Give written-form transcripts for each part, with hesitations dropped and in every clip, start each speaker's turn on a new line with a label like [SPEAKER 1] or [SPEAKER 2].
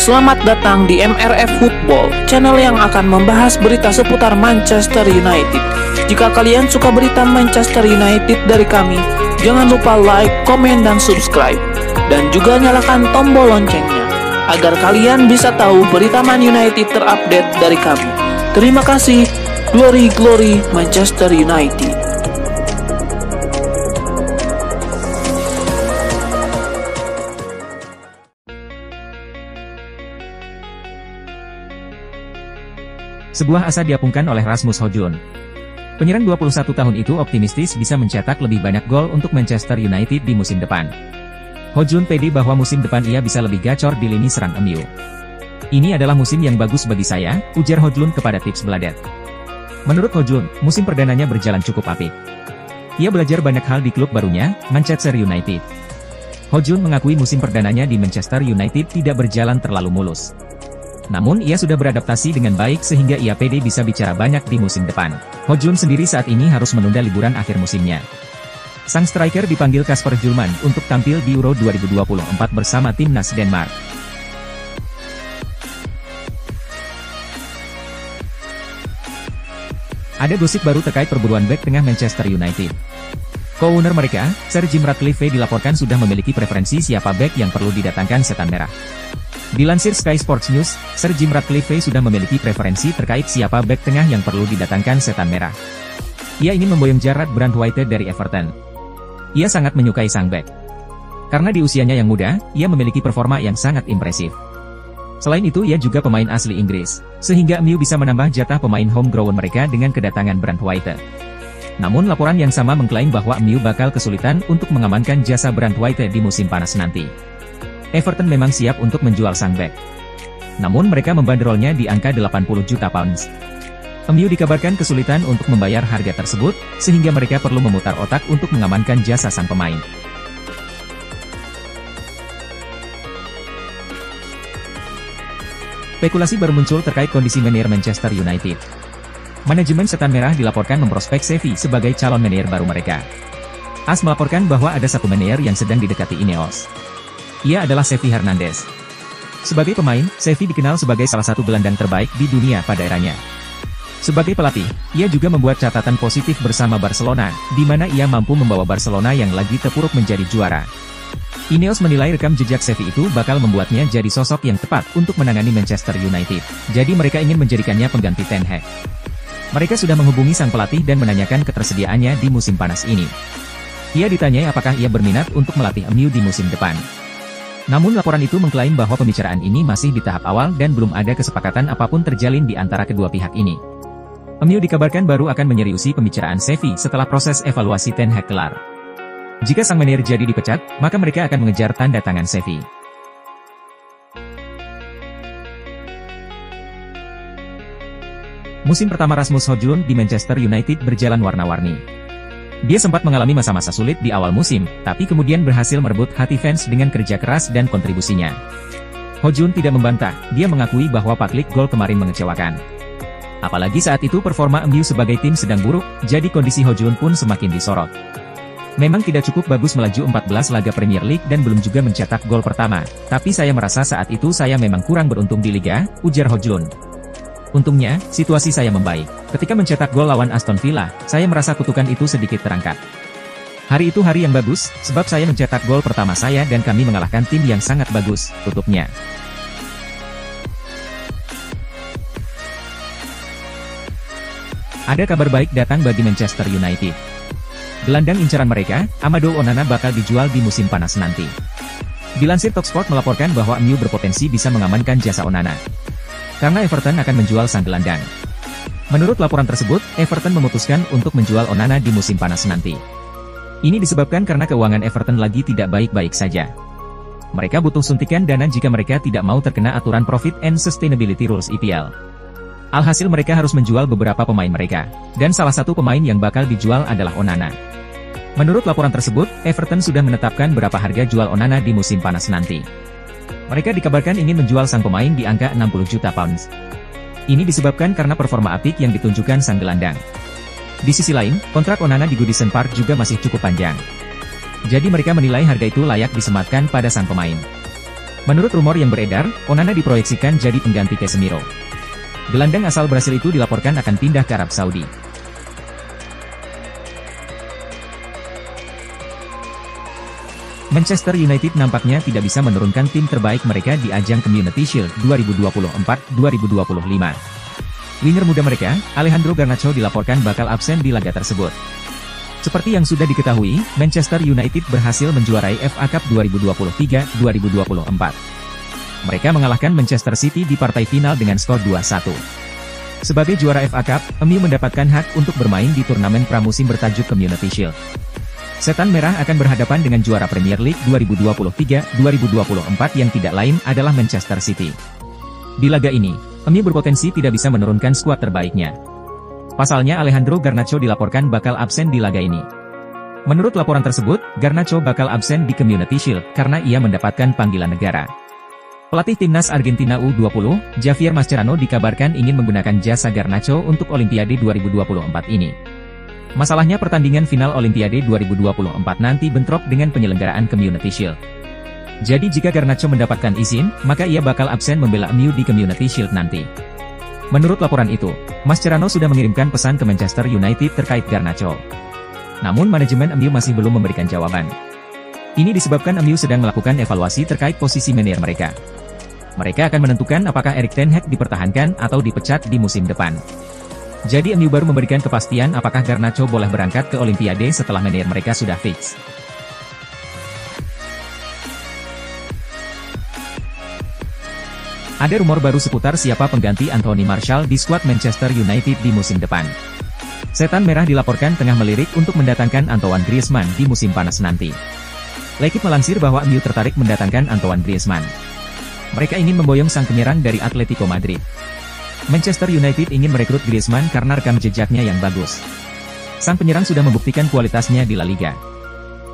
[SPEAKER 1] Selamat datang di MRF Football, channel yang akan membahas berita seputar Manchester United. Jika kalian suka berita Manchester United dari kami, jangan lupa like, komen, dan subscribe. Dan juga nyalakan tombol loncengnya, agar kalian bisa tahu berita Man United terupdate dari kami. Terima kasih. Glory, glory Manchester United.
[SPEAKER 2] Sebuah asa diapungkan oleh Rasmus Højlund. Penyerang 21 tahun itu optimistis bisa mencetak lebih banyak gol untuk Manchester United di musim depan. Højlund pede bahwa musim depan ia bisa lebih gacor di lini serang MU. Ini adalah musim yang bagus bagi saya, ujar Højlund kepada Tips Bladet. Menurut Højlund, musim perdananya berjalan cukup apik. Ia belajar banyak hal di klub barunya, Manchester United. Højlund mengakui musim perdananya di Manchester United tidak berjalan terlalu mulus. Namun ia sudah beradaptasi dengan baik sehingga ia pede bisa bicara banyak di musim depan. Højlund sendiri saat ini harus menunda liburan akhir musimnya. Sang striker dipanggil Kasper Hjulmand untuk tampil di Euro 2024 bersama timnas Denmark. Ada gosip baru terkait perburuan bek tengah Manchester United. Co-owner mereka, Sir Jim Ratcliffe dilaporkan sudah memiliki preferensi siapa bek yang perlu didatangkan Setan Merah. Dilansir Sky Sports News, Sir Jim Ratcliffe sudah memiliki preferensi terkait siapa bek tengah yang perlu didatangkan Setan Merah. Ia ingin memboyong Jarrad Brandtwaite dari Everton. Ia sangat menyukai sang bek. Karena di usianya yang muda, ia memiliki performa yang sangat impresif. Selain itu ia juga pemain asli Inggris, sehingga MU bisa menambah jatah pemain homegrown mereka dengan kedatangan Brandtwaite. Namun laporan yang sama mengklaim bahwa MU bakal kesulitan untuk mengamankan jasa Brandtwaite di musim panas nanti. Everton memang siap untuk menjual sang bek. Namun mereka membandrolnya di angka 80 juta pounds. MU dikabarkan kesulitan untuk membayar harga tersebut, sehingga mereka perlu memutar otak untuk mengamankan jasa sang pemain. Spekulasi baru muncul terkait kondisi manajer Manchester United. Manajemen Setan Merah dilaporkan memprospek Xavi sebagai calon manajer baru mereka. AS melaporkan bahwa ada satu manajer yang sedang didekati Ineos. Ia adalah Xavi Hernandez. Sebagai pemain, Xavi dikenal sebagai salah satu gelandang terbaik di dunia pada eranya. Sebagai pelatih, ia juga membuat catatan positif bersama Barcelona, di mana ia mampu membawa Barcelona yang lagi terpuruk menjadi juara. Ineos menilai rekam jejak Xavi itu bakal membuatnya jadi sosok yang tepat untuk menangani Manchester United. Jadi mereka ingin menjadikannya pengganti Ten Hag. Mereka sudah menghubungi sang pelatih dan menanyakan ketersediaannya di musim panas ini. Ia ditanyai apakah ia berminat untuk melatih MU di musim depan. Namun laporan itu mengklaim bahwa pembicaraan ini masih di tahap awal dan belum ada kesepakatan apapun terjalin di antara kedua pihak ini. MU dikabarkan baru akan menyeriusi pembicaraan Xavi setelah proses evaluasi Ten Hag kelar. Jika sang manajer jadi dipecat, maka mereka akan mengejar tanda tangan Xavi. Musim pertama Rasmus Højlund di Manchester United berjalan warna-warni. Dia sempat mengalami masa-masa sulit di awal musim, tapi kemudian berhasil merebut hati fans dengan kerja keras dan kontribusinya. Højlund tidak membantah, dia mengakui bahwa 4 league gol kemarin mengecewakan. Apalagi saat itu performa MU sebagai tim sedang buruk, jadi kondisi Højlund pun semakin disorot. Memang tidak cukup bagus melaju 14 laga Premier League dan belum juga mencetak gol pertama, tapi saya merasa saat itu saya memang kurang beruntung di Liga, ujar Højlund. Untungnya, situasi saya membaik. Ketika mencetak gol lawan Aston Villa, saya merasa kutukan itu sedikit terangkat. Hari itu hari yang bagus, sebab saya mencetak gol pertama saya dan kami mengalahkan tim yang sangat bagus, tutupnya. Ada kabar baik datang bagi Manchester United. Gelandang incaran mereka, Amadou Onana bakal dijual di musim panas nanti. Dilansir Talksport melaporkan bahwa MU berpotensi bisa mengamankan jasa Onana. Karena Everton akan menjual sang gelandang. Menurut laporan tersebut, Everton memutuskan untuk menjual Onana di musim panas nanti. Ini disebabkan karena keuangan Everton lagi tidak baik-baik saja. Mereka butuh suntikan dana jika mereka tidak mau terkena aturan Profit and Sustainability Rules EPL. Alhasil mereka harus menjual beberapa pemain mereka, dan salah satu pemain yang bakal dijual adalah Onana. Menurut laporan tersebut, Everton sudah menetapkan berapa harga jual Onana di musim panas nanti. Mereka dikabarkan ingin menjual sang pemain di angka 60 juta pounds. Ini disebabkan karena performa apik yang ditunjukkan sang gelandang. Di sisi lain, kontrak Onana di Goodison Park juga masih cukup panjang. Jadi mereka menilai harga itu layak disematkan pada sang pemain. Menurut rumor yang beredar, Onana diproyeksikan jadi pengganti Casemiro. Gelandang asal Brasil itu dilaporkan akan pindah ke Arab Saudi. Manchester United nampaknya tidak bisa menurunkan tim terbaik mereka di ajang Community Shield 2024-2025. Winger muda mereka, Alejandro Garnacho dilaporkan bakal absen di laga tersebut. Seperti yang sudah diketahui, Manchester United berhasil menjuarai FA Cup 2023-2024. Mereka mengalahkan Manchester City di partai final dengan skor 2-1. Sebagai juara FA Cup, MU mendapatkan hak untuk bermain di turnamen pramusim bertajuk Community Shield. Setan Merah akan berhadapan dengan juara Premier League 2023-2024 yang tidak lain adalah Manchester City. Di laga ini, MU berpotensi tidak bisa menurunkan skuad terbaiknya. Pasalnya Alejandro Garnacho dilaporkan bakal absen di laga ini. Menurut laporan tersebut, Garnacho bakal absen di Community Shield karena ia mendapatkan panggilan negara. Pelatih timnas Argentina U20, Javier Mascherano dikabarkan ingin menggunakan jasa Garnacho untuk Olimpiade 2024 ini. Masalahnya pertandingan final Olimpiade 2024 nanti bentrok dengan penyelenggaraan Community Shield. Jadi jika Garnacho mendapatkan izin, maka ia bakal absen membela MU di Community Shield nanti. Menurut laporan itu, Mascherano sudah mengirimkan pesan ke Manchester United terkait Garnacho. Namun manajemen MU masih belum memberikan jawaban. Ini disebabkan MU sedang melakukan evaluasi terkait posisi manajer mereka. Mereka akan menentukan apakah Erik ten Hag dipertahankan atau dipecat di musim depan. Jadi MU baru memberikan kepastian apakah Garnacho boleh berangkat ke Olimpiade setelah manajer mereka sudah fix. Ada rumor baru seputar siapa pengganti Anthony Martial di skuad Manchester United di musim depan. Setan Merah dilaporkan tengah melirik untuk mendatangkan Antoine Griezmann di musim panas nanti. L'Équipe melansir bahwa MU tertarik mendatangkan Antoine Griezmann. Mereka ingin memboyong sang penyerang dari Atletico Madrid. Manchester United ingin merekrut Griezmann karena rekam jejaknya yang bagus. Sang penyerang sudah membuktikan kualitasnya di La Liga.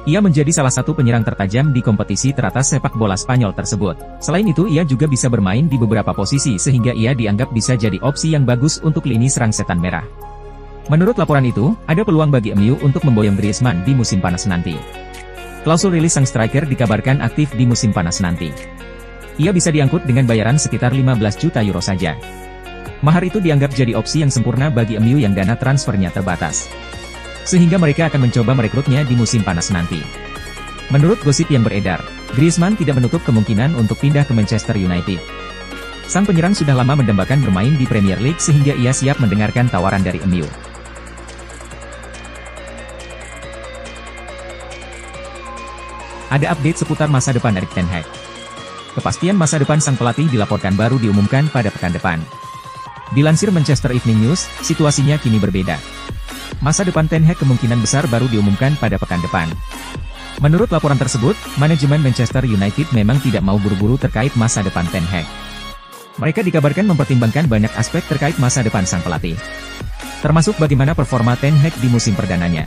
[SPEAKER 2] Ia menjadi salah satu penyerang tertajam di kompetisi teratas sepak bola Spanyol tersebut. Selain itu ia juga bisa bermain di beberapa posisi sehingga ia dianggap bisa jadi opsi yang bagus untuk lini serang Setan Merah. Menurut laporan itu, ada peluang bagi MU untuk memboyong Griezmann di musim panas nanti. Klausul rilis sang striker dikabarkan aktif di musim panas nanti. Ia bisa diangkut dengan bayaran sekitar 15 juta euro saja. Mahar itu dianggap jadi opsi yang sempurna bagi MU yang dana transfernya terbatas. Sehingga mereka akan mencoba merekrutnya di musim panas nanti. Menurut gosip yang beredar, Griezmann tidak menutup kemungkinan untuk pindah ke Manchester United. Sang penyerang sudah lama mendambakan bermain di Premier League sehingga ia siap mendengarkan tawaran dari MU. Ada update seputar masa depan Erik ten Hag. Kepastian masa depan sang pelatih dilaporkan baru diumumkan pada pekan depan. Dilansir Manchester Evening News, situasinya kini berbeda. Masa depan ten Hag kemungkinan besar baru diumumkan pada pekan depan. Menurut laporan tersebut, manajemen Manchester United memang tidak mau buru-buru terkait masa depan ten Hag. Mereka dikabarkan mempertimbangkan banyak aspek terkait masa depan sang pelatih. Termasuk bagaimana performa ten Hag di musim perdananya.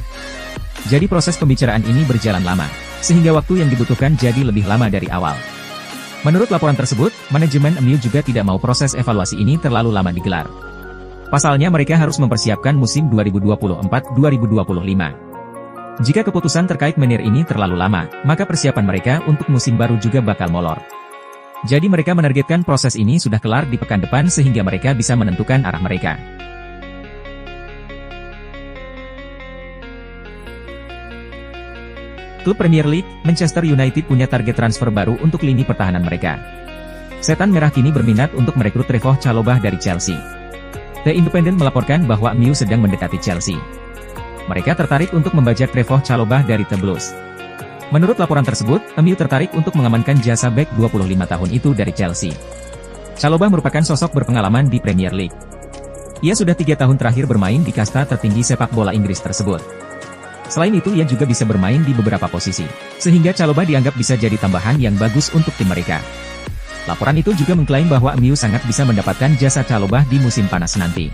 [SPEAKER 2] Jadi proses pembicaraan ini berjalan lama, sehingga waktu yang dibutuhkan jadi lebih lama dari awal. Menurut laporan tersebut, manajemen MU juga tidak mau proses evaluasi ini terlalu lama digelar. Pasalnya mereka harus mempersiapkan musim 2024-2025. Jika keputusan terkait manajer ini terlalu lama, maka persiapan mereka untuk musim baru juga bakal molor. Jadi mereka menargetkan proses ini sudah kelar di pekan depan sehingga mereka bisa menentukan arah mereka. Klub Premier League, Manchester United punya target transfer baru untuk lini pertahanan mereka. Setan Merah kini berminat untuk merekrut Trevoh Chalobah dari Chelsea. The Independent melaporkan bahwa MU sedang mendekati Chelsea. Mereka tertarik untuk membajak Trevoh Chalobah dari The Blues. Menurut laporan tersebut, MU tertarik untuk mengamankan jasa bek 25 tahun itu dari Chelsea. Chalobah merupakan sosok berpengalaman di Premier League. Ia sudah 3 tahun terakhir bermain di kasta tertinggi sepak bola Inggris tersebut. Selain itu ia juga bisa bermain di beberapa posisi, sehingga Chalobah dianggap bisa jadi tambahan yang bagus untuk tim mereka. Laporan itu juga mengklaim bahwa MU sangat bisa mendapatkan jasa Chalobah di musim panas nanti.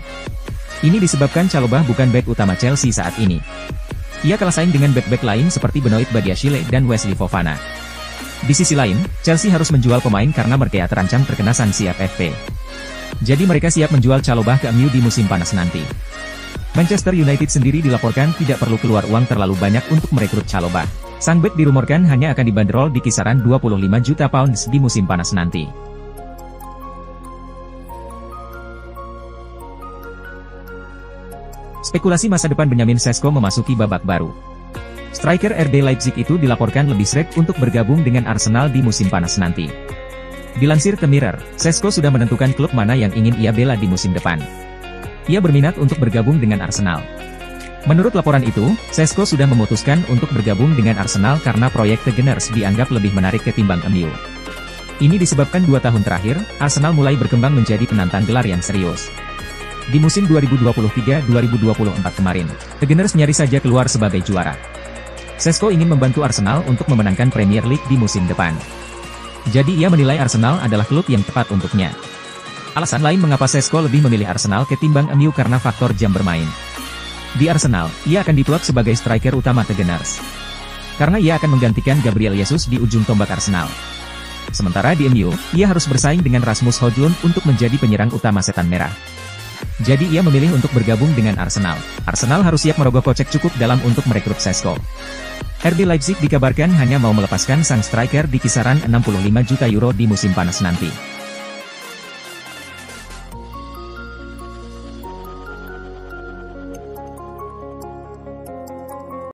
[SPEAKER 2] Ini disebabkan Chalobah bukan bek utama Chelsea saat ini. Ia kalah saing dengan bek-bek lain seperti Benoit Badiashile dan Wesley Fofana. Di sisi lain, Chelsea harus menjual pemain karena mereka terancam terkena sanksi FFP. Jadi mereka siap menjual Chalobah ke MU di musim panas nanti. Manchester United sendiri dilaporkan tidak perlu keluar uang terlalu banyak untuk merekrut Chalobah. Sang bek dirumorkan hanya akan dibanderol di kisaran 25 juta pounds di musim panas nanti. Spekulasi masa depan Benjamin Šeško memasuki babak baru. Striker RB Leipzig itu dilaporkan lebih srek untuk bergabung dengan Arsenal di musim panas nanti. Dilansir The Mirror, Šeško sudah menentukan klub mana yang ingin ia bela di musim depan. Ia berminat untuk bergabung dengan Arsenal. Menurut laporan itu, Šeško sudah memutuskan untuk bergabung dengan Arsenal karena proyek The Gunners dianggap lebih menarik ketimbang MU. Ini disebabkan 2 tahun terakhir, Arsenal mulai berkembang menjadi penantang gelar yang serius. Di musim 2023-2024 kemarin, The Gunners nyaris saja keluar sebagai juara. Šeško ingin membantu Arsenal untuk memenangkan Premier League di musim depan. Jadi ia menilai Arsenal adalah klub yang tepat untuknya. Alasan lain mengapa Šeško lebih memilih Arsenal ketimbang MU karena faktor jam bermain. Di Arsenal, ia akan diplot sebagai striker utama The Gunners. Karena ia akan menggantikan Gabriel Jesus di ujung tombak Arsenal. Sementara di MU, ia harus bersaing dengan Rasmus Højlund untuk menjadi penyerang utama Setan Merah. Jadi ia memilih untuk bergabung dengan Arsenal. Arsenal harus siap merogoh kocek cukup dalam untuk merekrut Šeško. RB Leipzig dikabarkan hanya mau melepaskan sang striker di kisaran 65 juta euro di musim panas nanti.